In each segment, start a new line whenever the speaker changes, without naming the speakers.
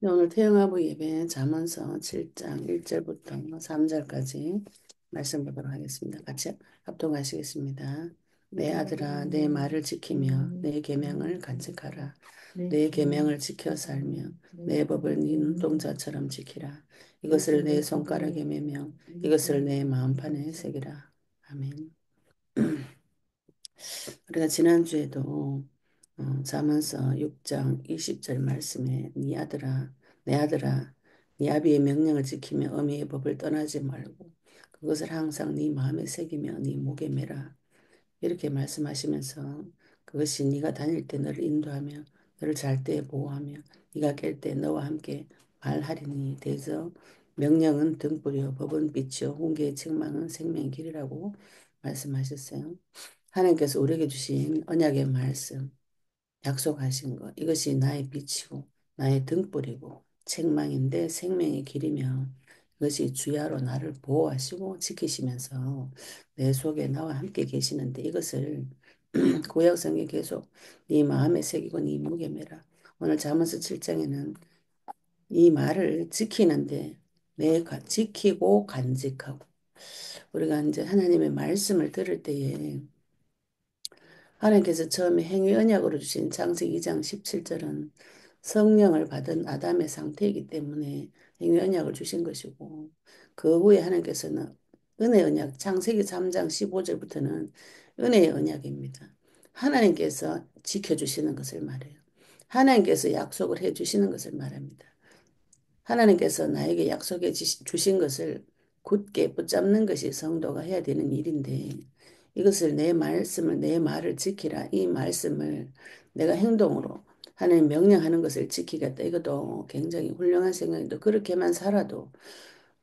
네, 오늘 태영아부 예배 잠언서 7장 1절부터 3절까지 말씀 보도록 하겠습니다. 같이 합독하시겠습니다. 내 아들아, 내 말을 지키며 내 계명을 간직하라. 내 계명을 지켜 살며 내 법을 네 눈동자처럼 지키라. 이것을 내 손가락에 매며 이것을 내 마음판에 새기라. 아멘. 우리가 지난주에도 잠언서 6장 20절 말씀에 네 아들아 내 아들아 네 아비의 명령을 지키며 어미의 법을 떠나지 말고 그것을 항상 네 마음에 새기며 네 목에 매라 이렇게 말씀하시면서 그것이 네가 다닐 때 너를 인도하며 너를 잘 때 보호하며 네가 깰 때 너와 함께 말하리니 대저 명령은 등불이요 법은 빛이요 훈계의 책망은 생명의 길이라고 말씀하셨어요. 하나님께서 우리에게 주신 언약의 말씀, 약속하신 것, 이것이 나의 빛이고 나의 등불이고 책망인데 생명의 길이며 이것이 주야로 나를 보호하시고 지키시면서 내 속에 나와 함께 계시는데 이것을 구약성에 계속 네 마음에 새기고 네 목에 매라. 오늘 잠언서 7장에는 이 말을 지키는데 지키고 간직하고 우리가 이제 하나님의 말씀을 들을 때에 하나님께서 처음에 행위 언약으로 주신 창세기 2장 17절은 성령을 받은 아담의 상태이기 때문에 행위 언약을 주신 것이고 그 후에 하나님께서는 은혜 언약 창세기 3장 15절부터는 은혜의 언약입니다. 하나님께서 지켜주시는 것을 말해요. 하나님께서 약속을 해주시는 것을 말합니다. 하나님께서 나에게 약속해 주신 것을 굳게 붙잡는 것이 성도가 해야 되는 일인데 이것을 내 말씀을 내 말을 지키라 이 말씀을 내가 행동으로 하나님 명령하는 것을 지키겠다. 이것도 굉장히 훌륭한 생각인데 그렇게만 살아도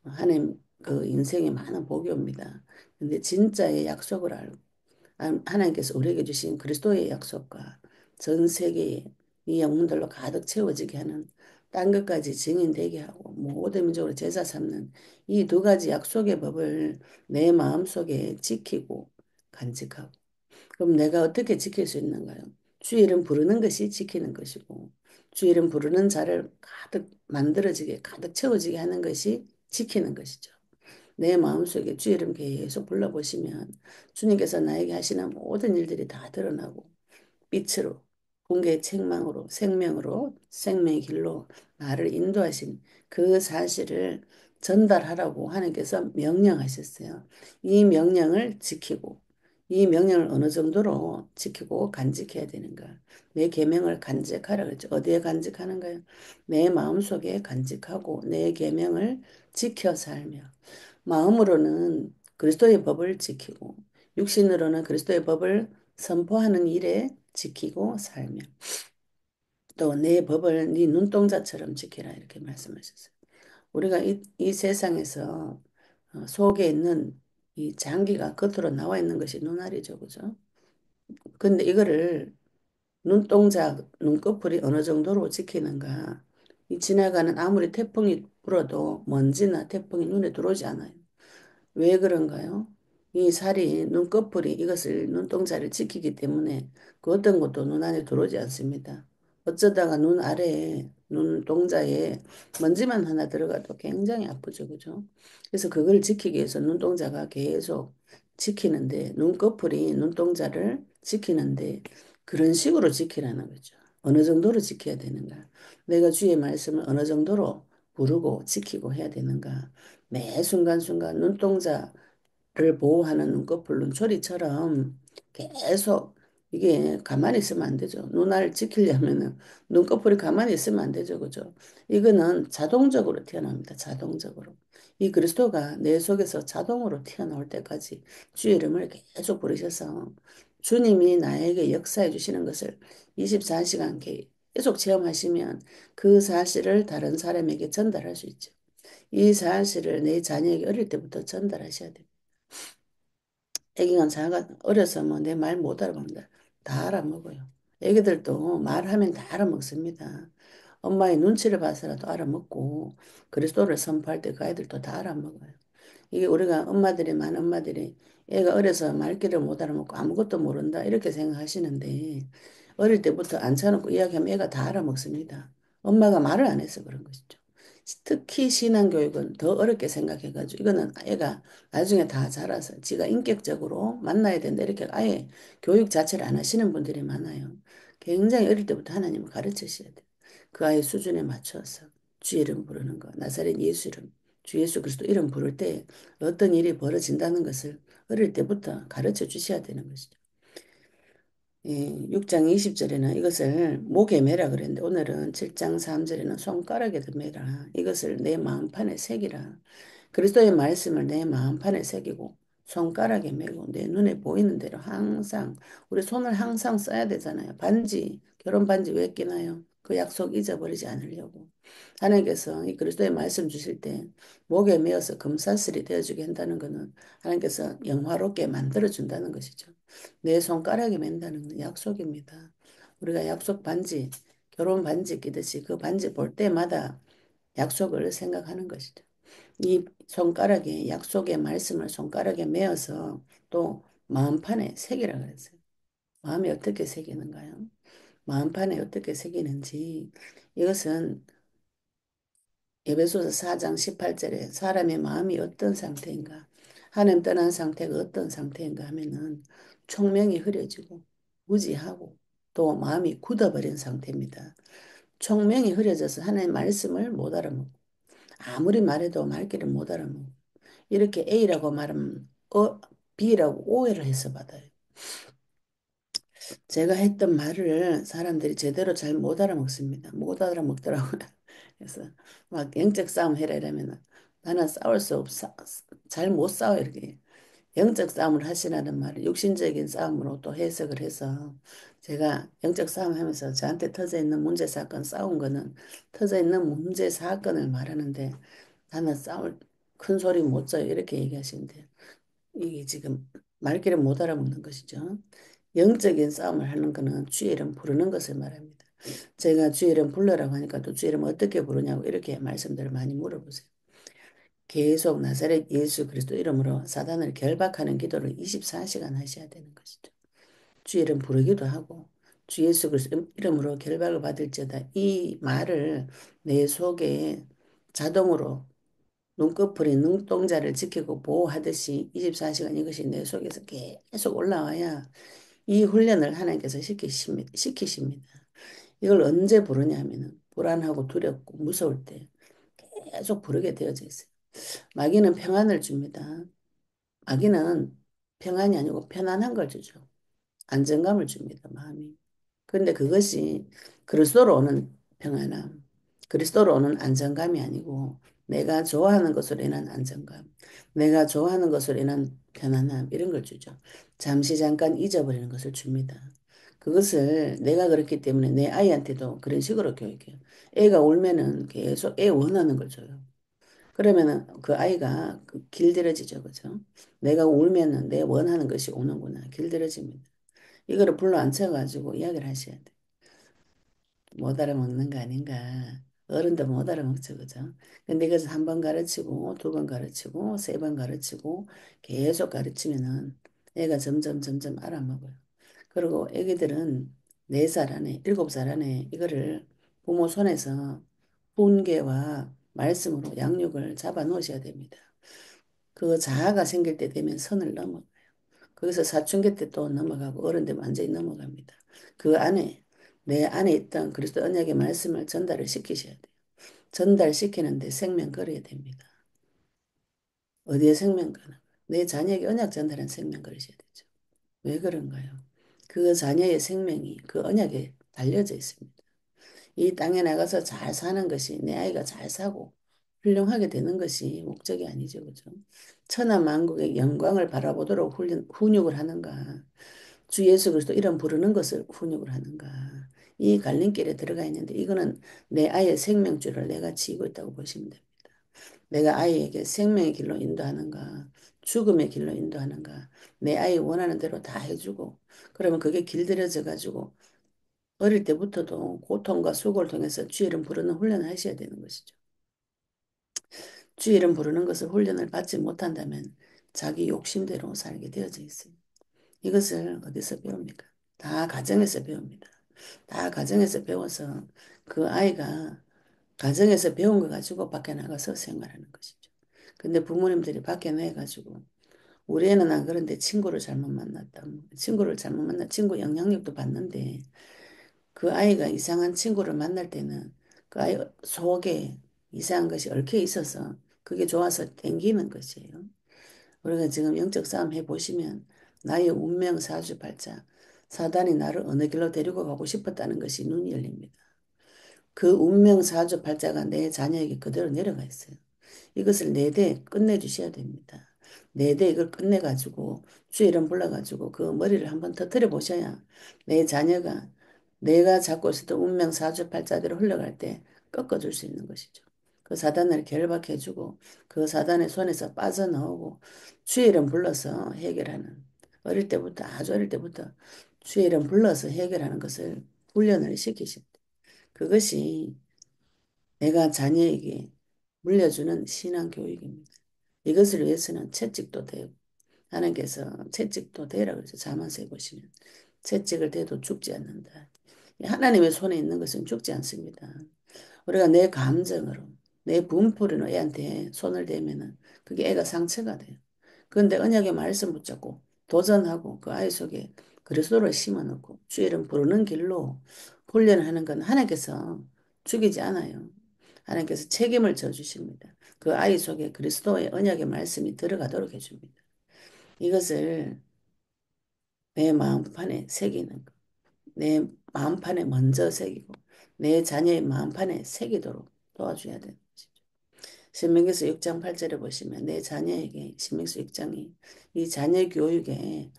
하나님 그 인생에 많은 복이 옵니다. 근데 진짜의 약속을 알고 하나님께서 우리에게 주신 그리스도의 약속과 전 세계에 이 영혼들로 가득 채워지게 하는 딴 것까지 증인되게 하고 모든 민족으로 제사 삼는 이 두 가지 약속의 법을 내 마음속에 지키고 간직하고 그럼 내가 어떻게 지킬 수 있는가요? 주 이름 부르는 것이 지키는 것이고 주 이름 부르는 자를 가득 만들어지게 가득 채워지게 하는 것이 지키는 것이죠. 내 마음속에 주 이름 계속 불러보시면 주님께서 나에게 하시는 모든 일들이 다 드러나고 빛으로 공개의 책망으로 생명으로 생명의 길로 나를 인도하신 그 사실을 전달하라고 하나님께서 명령하셨어요. 이 명령을 지키고 이 명령을 어느 정도로 지키고 간직해야 되는가? 내 계명을 간직하라 그랬죠. 어디에 간직하는가요? 내 마음속에 간직하고 내 계명을 지켜 살며 마음으로는 그리스도의 법을 지키고 육신으로는 그리스도의 법을 선포하는 일에 지키고 살며 또 내 법을 네 눈동자처럼 지키라 이렇게 말씀하셨어요. 우리가 이 세상에서 속에 있는 이 장기가 겉으로 나와 있는 것이 눈알이죠. 그죠? 근데 이거를 눈동자, 눈꺼풀이 어느 정도로 지키는가? 이 지나가는 아무리 태풍이 불어도 먼지나 태풍이 눈에 들어오지 않아요. 왜 그런가요? 이 살이 눈꺼풀이 이것을 눈동자를 지키기 때문에 그 어떤 것도 눈 안에 들어오지 않습니다. 어쩌다가 눈 아래에 눈동자에 먼지만 하나 들어가도 굉장히 아프죠. 그죠? 그래서 그걸 지키기 위해서 눈동자가 계속 지키는데 눈꺼풀이 눈동자를 지키는데 그런 식으로 지키라는 거죠. 어느 정도로 지켜야 되는가? 내가 주의 말씀을 어느 정도로 부르고 지키고 해야 되는가? 매 순간순간 눈동자를 보호하는 눈꺼풀, 눈초리처럼 계속 이게 가만히 있으면 안 되죠. 눈알 지키려면은 눈꺼풀이 가만히 있으면 안 되죠. 그죠? 이거는 자동적으로 튀어나옵니다. 자동적으로. 이 그리스도가 내 속에서 자동으로 튀어나올 때까지 주의 이름을 계속 부르셔서 주님이 나에게 역사해 주시는 것을 24시간 계속 체험하시면 그 사실을 다른 사람에게 전달할 수 있죠. 이 사실을 내 자녀에게 어릴 때부터 전달하셔야 돼요. 애기가 작아 어려서 뭐 내 말 못 알아먹는다. 다 알아먹어요. 애기들도 말하면 다 알아먹습니다. 엄마의 눈치를 봐서라도 알아먹고 그리스도를 선포할 때 그 아이들도 다 알아먹어요. 이게 우리가 엄마들이 많은 엄마들이 애가 어려서 말귀를 못 알아먹고 아무것도 모른다 이렇게 생각하시는데 어릴 때부터 앉혀놓고 이야기하면 애가 다 알아먹습니다. 엄마가 말을 안 해서 그런 것이죠. 특히 신앙교육은 더 어렵게 생각해가지고 이거는 애가 나중에 다 자라서 지가 인격적으로 만나야 된다 이렇게 아예 교육 자체를 안 하시는 분들이 많아요. 굉장히 어릴 때부터 하나님을 가르치셔야 돼요. 그 아이의 수준에 맞춰서 주 이름 부르는 거, 나사렛 예수 이름, 주 예수 그리스도 이름 부를 때 어떤 일이 벌어진다는 것을 어릴 때부터 가르쳐 주셔야 되는 것이죠. 예, 6장 20절에는 이것을 목에 매라 그랬는데 오늘은 7장 3절에는 손가락에도 매라. 이것을 내 마음판에 새기라. 그리스도의 말씀을 내 마음판에 새기고 손가락에 메고 내 눈에 보이는 대로 항상 우리 손을 항상 써야 되잖아요. 반지, 결혼 반지 왜 끼나요? 그 약속 잊어버리지 않으려고. 하나님께서 이 그리스도의 말씀 주실 때 목에 메어서 금사슬이 되어주게 한다는 것은 하나님께서 영화롭게 만들어준다는 것이죠. 내 손가락에 맨다는 건 약속입니다. 우리가 약속 반지, 결혼 반지 끼듯이 그 반지 볼 때마다 약속을 생각하는 것이죠. 이 손가락에 약속의 말씀을 손가락에 메어서 또 마음판에 새기라 그랬어요. 마음에 어떻게 새기는가요? 마음판에 어떻게 새기는지 이것은 에베소서 4장 18절에 사람의 마음이 어떤 상태인가? 하나님 떠난 상태가 어떤 상태인가 하면은 총명이 흐려지고 무지하고 또 마음이 굳어버린 상태입니다. 총명이 흐려져서 하나님 말씀을 못 알아먹고 아무리 말해도 말귀를 못 알아먹고 이렇게 A라고 말하면 B라고 오해를 해서 받아요. 제가 했던 말을 사람들이 제대로 잘 못 알아먹습니다. 못 알아먹더라고요. 그래서 막 영적 싸움 해라 이러면 나는 싸울 수 없어. 잘 못 싸워 이렇게. 영적 싸움을 하시라는 말을 육신적인 싸움으로 또 해석을 해서 제가 영적 싸움 하면서 저한테 터져 있는 문제 사건 싸운 거는 터져 있는 문제 사건을 말하는데 나는 싸울 큰 소리 못 져요 이렇게 얘기하시는데 이게 지금 말귀를 못 알아먹는 것이죠. 영적인 싸움을 하는 거는 주의 이름 부르는 것을 말합니다. 제가 주의 이름 불러라고 하니까 또 주의 이름 어떻게 부르냐고 이렇게 말씀들을 많이 물어보세요. 계속 나사렛 예수 그리스도 이름으로 사단을 결박하는 기도를 24시간 하셔야 되는 것이죠. 주 이름 부르기도 하고 주 예수 그리스도 이름으로 결박을 받을지어다 이 말을 내 속에 자동으로 눈꺼풀이 눈동자를 지키고 보호하듯이 24시간 이것이 내 속에서 계속 올라와야 이 훈련을 하나님께서 시키십니다. 이걸 언제 부르냐 하면은 불안하고 두렵고 무서울 때 계속 부르게 되어져 있어요. 마귀는 평안을 줍니다. 마귀는 평안이 아니고 편안한 걸 주죠. 안정감을 줍니다, 마음이. 그런데 그것이 그리스도로 오는 평안함, 그리스도로 오는 안정감이 아니고 내가 좋아하는 것으로 인한 안정감, 내가 좋아하는 것으로 인한 편안함 이런 걸 주죠. 잠시 잠깐 잊어버리는 것을 줍니다. 그것을 내가 그렇기 때문에 내 아이한테도 그런 식으로 교육해요. 애가 울면은 계속 애 원하는 걸 줘요. 그러면은 그 아이가 길들여지죠, 그죠? 내가 울면은 내 원하는 것이 오는구나, 길들여집니다. 이거를 불러 앉혀가지고 이야기를 하셔야 돼. 못 알아먹는 거 아닌가. 어른도 못 알아먹죠, 그죠? 근데 이것을 한 번 가르치고, 두 번 가르치고, 세 번 가르치고, 계속 가르치면은 애가 점점 점점 알아먹어요. 그리고 애기들은 4살 안에, 7살 안에 이거를 부모 손에서 훈계와 말씀으로 양육을 잡아 놓으셔야 됩니다. 그 자아가 생길 때 되면 선을 넘어가요. 거기서 사춘기 때 또 넘어가고 어른 되면 완전히 넘어갑니다. 그 안에 내 안에 있던 그리스도 언약의 말씀을 전달을 시키셔야 돼요. 전달시키는데 생명 걸어야 됩니다. 어디에 생명 걸어? 내 자녀에게 언약 전달한 생명 걸으셔야 되죠. 왜 그런가요? 그 자녀의 생명이 그 언약에 달려져 있습니다. 이 땅에 나가서 잘 사는 것이 내 아이가 잘 사고 훌륭하게 되는 것이 목적이 아니죠. 그죠? 천하 만국의 영광을 바라보도록 훈육을 하는가? 주 예수 그리스도 이름 부르는 것을 훈육을 하는가? 이 갈림길에 들어가 있는데 이거는 내 아이의 생명줄을 내가 지고 있다고 보시면 됩니다. 내가 아이에게 생명의 길로 인도하는가? 죽음의 길로 인도하는가? 내 아이 원하는 대로 다 해주고 그러면 그게 길들여져 가지고 어릴 때부터도 고통과 수고를 통해서 주 이름 부르는 훈련을 하셔야 되는 것이죠. 주 이름 부르는 것을 훈련을 받지 못한다면 자기 욕심대로 살게 되어져 있어요. 이것을 어디서 배웁니까? 다 가정에서 배웁니다. 다 가정에서 배워서 그 아이가 가정에서 배운 거 가지고 밖에 나가서 생활하는 것이죠. 근데 부모님들이 밖에 내가지고 우리 애는 안 그런데 친구를 잘못 만났다. 친구를 잘못 만나 친구 영향력도 받는데 그 아이가 이상한 친구를 만날 때는 그 아이 속에 이상한 것이 얽혀 있어서 그게 좋아서 땡기는 것이에요. 우리가 지금 영적 싸움 해보시면 나의 운명 사주팔자 사단이 나를 어느 길로 데리고 가고 싶었다는 것이 눈이 열립니다. 그 운명 사주팔자가 내 자녀에게 그대로 내려가 있어요. 이것을 내대 끝내주셔야 됩니다. 내대 이걸 끝내가지고 주의 이름 불러가지고 그 머리를 한번 터뜨려 보셔야 내 자녀가 내가 잡고 있었던 운명 사주팔자대로 흘러갈 때 꺾어줄 수 있는 것이죠. 그 사단을 결박해주고 그 사단의 손에서 빠져나오고 주의 이름 불러서 해결하는 어릴 때부터 아주 어릴 때부터 주의 이름 불러서 해결하는 것을 훈련을 시키십니다. 그것이 내가 자녀에게 물려주는 신앙 교육입니다. 이것을 위해서는 채찍도 되고 하나님께서 채찍도 되라 그래서 잠언서에 보시면 채찍을 대도 죽지 않는다. 하나님의 손에 있는 것은 죽지 않습니다. 우리가 내 감정으로 내 분풀이로 애한테 손을 대면은 그게 애가 상처가 돼요. 그런데 언약의 말씀 붙잡고 도전하고 그 아이 속에 그리스도를 심어놓고 주의 이름 부르는 길로 훈련하는 건 하나님께서 죽이지 않아요. 하나님께서 책임을 져주십니다. 그 아이 속에 그리스도의 언약의 말씀이 들어가도록 해줍니다. 이것을 내 마음판에 새기는 것. 내 마음판에 먼저 새기고 내 자녀의 마음판에 새기도록 도와줘야 되는 것이죠. 신명기서 6장 8절에 보시면 내 자녀에게 신명기서 6장이 이 자녀 교육에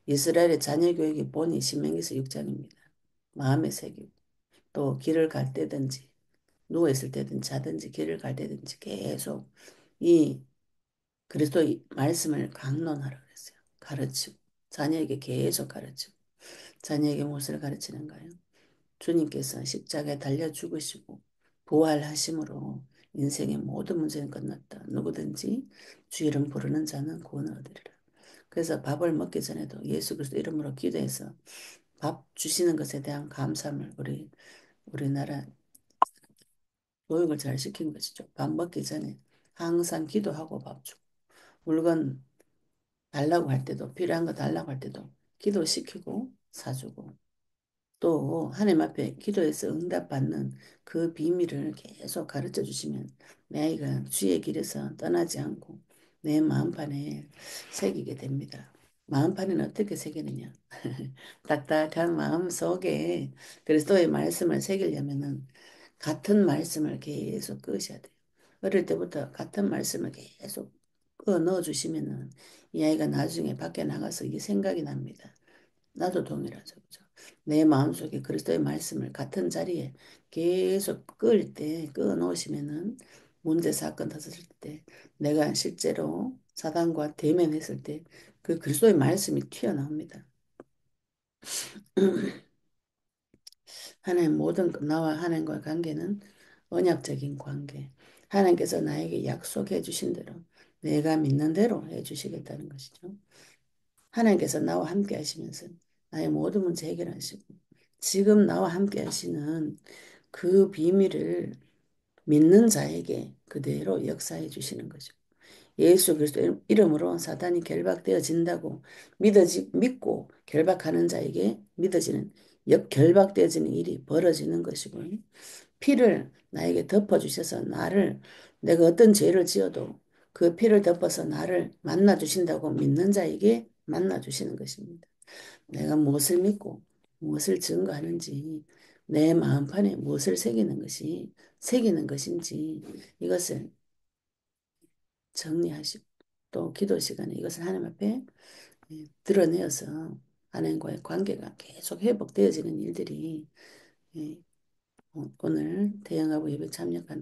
이스라엘의 자녀 교육의 본이 신명기서 6장입니다. 마음에 새기고 또 길을 갈 때든지 누워있을 때든지 자든지 길을 갈 때든지 계속 이 그리스도의 말씀을 강론하라 그랬어요. 가르치고 자녀에게 계속 가르치고 자녀에게 무엇을 가르치는가요? 주님께서 십자가에 달려 죽으시고 부활하심으로 인생의 모든 문제는 끝났다. 누구든지 주 이름 부르는 자는 구원을 얻으리라. 그래서 밥을 먹기 전에도 예수 그리스도 이름으로 기도해서 밥 주시는 것에 대한 감사함을 우리나라 교육을 잘 시킨 것이죠. 밥 먹기 전에 항상 기도하고 밥 주고 물건 달라고 할 때도 필요한 거 달라고 할 때도 기도시키고 사주고 또 하나님 앞에 기도해서 응답받는 그 비밀을 계속 가르쳐 주시면 내 아이가 주의 길에서 떠나지 않고 내 마음판에 새기게 됩니다. 마음판에는 어떻게 새기느냐? 딱딱한 마음 속에 그리스도의 말씀을 새기려면은 같은 말씀을 계속 끄셔야 돼요. 어릴 때부터 같은 말씀을 계속 끄어 넣어 주시면은 이 아이가 나중에 밖에 나가서 이게 생각이 납니다. 나도 동일하죠. 그죠? 내 마음속에 그리스도의 말씀을 같은 자리에 계속 끌 때, 끌어 놓으시면은 문제 사건 터졌을 때 내가 실제로 사단과 대면했을 때 그 그리스도의 말씀이 튀어나옵니다. 하나님 모든 나와 하나님과의 관계는 언약적인 관계. 하나님께서 나에게 약속해 주신 대로 내가 믿는 대로 해 주시겠다는 것이죠. 하나님께서 나와 함께 하시면서 나의 모든 문제 해결하시고 지금 나와 함께 하시는 그 비밀을 믿는 자에게 그대로 역사해 주시는 거죠. 예수 그리스도 이름으로 사단이 결박되어진다고 믿고 결박하는 자에게 믿어지는 결박되어지는 일이 벌어지는 것이고 피를 나에게 덮어주셔서 나를 내가 어떤 죄를 지어도 그 피를 덮어서 나를 만나 주신다고 믿는 자에게 만나 주시는 것입니다. 내가 무엇을 믿고 무엇을 증거하는지 내 마음판에 무엇을 새기는 것인지 이것을 정리하시고 또 기도 시간에 이것을 하나님 앞에 드러내어서 하나님과의 관계가 계속 회복되어지는 일들이 예, 오늘 태영하고 예배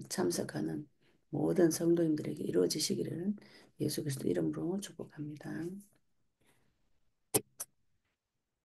참석하는 모든 성도님들에게 이루어지시기를 예수 그리스도 이름으로 축복합니다.